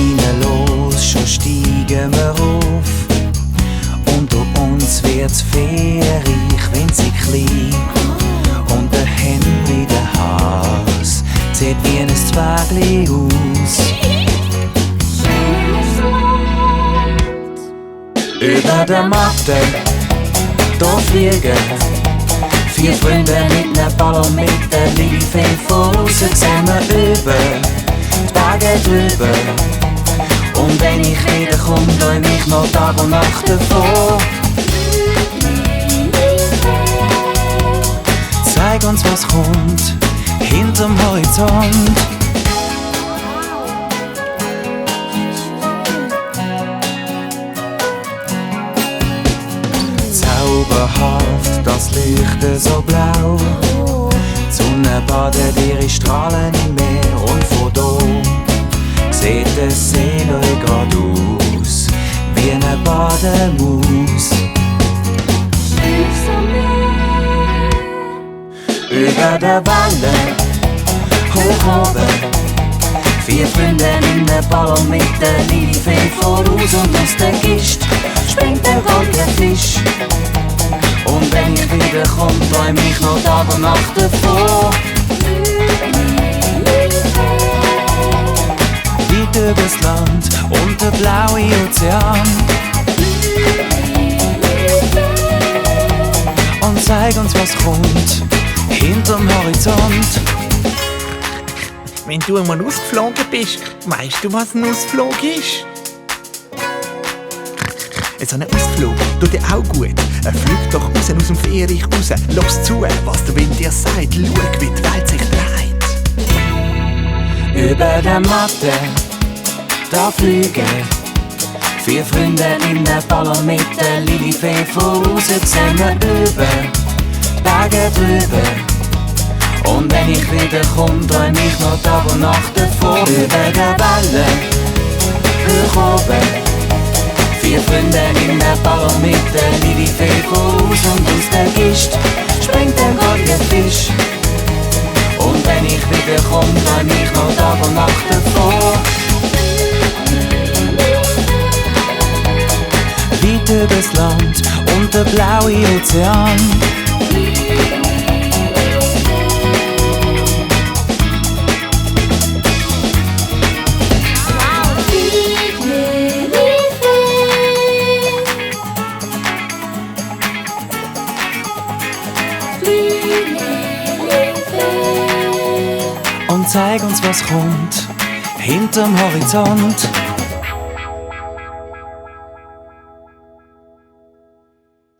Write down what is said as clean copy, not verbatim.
innen los, schon steigen wir auf. Unter uns wird's fährig, winzig klein. Und der Henry, der Haas, sieht wie ein Zwergli aus. Über der Matte, da fliegen 4 Freunde mit nem Ballon mit der Liebe voraus. Sehen wir über die Berge drüber. Und wenn ich wiederkomm, träum ich noch Tag und Nacht davon. Zeig uns, was kommt hinterm Horizont. Zauberhaft, das Licht so blau. Die Sonne badet ihre Strahlen im Meer. Und von da sieht der See neu grad aus, wie eine Bademaus. Über der Welle, hoch oben, 4 Freunde in der Ballon mit der Liebe voraus. Und aus der Kiste springt der goldene Fisch. Und wenn ich wiederkomm, träum ich noch Tag und Nacht davon. Weit übers Land und der blaue Ozean. Und zeig uns, was kommt hinterm Horizont. Wenn du einmal ausgeflogen bist, weißt du, was ein Ausflug ist? So ein Ausflug tut dir auch gut. Flieg doch raus aus dem Fährich raus. Lass zu, was der Wind dir sagt. Schau, wie die Welt sich dreht. Über der Matte, da fliegen 4 Freunde in der Ballon mit der Lilifee voraus. Sehen wir über die Berge drüber. Und wenn ich wiederkomm, träum ich noch Tag und Nacht davon. Über der Welle, hoch oben, 4 Freunde in der Ballon mit der Lilifee voraus. Und aus der Kiste springt der goldene Fisch. Und wenn ich wiederkomm, träum ich noch Tag und Nacht davon. Weit übers Land und der blaue Ozean. Und zeig uns, was kommt hinterm Horizont.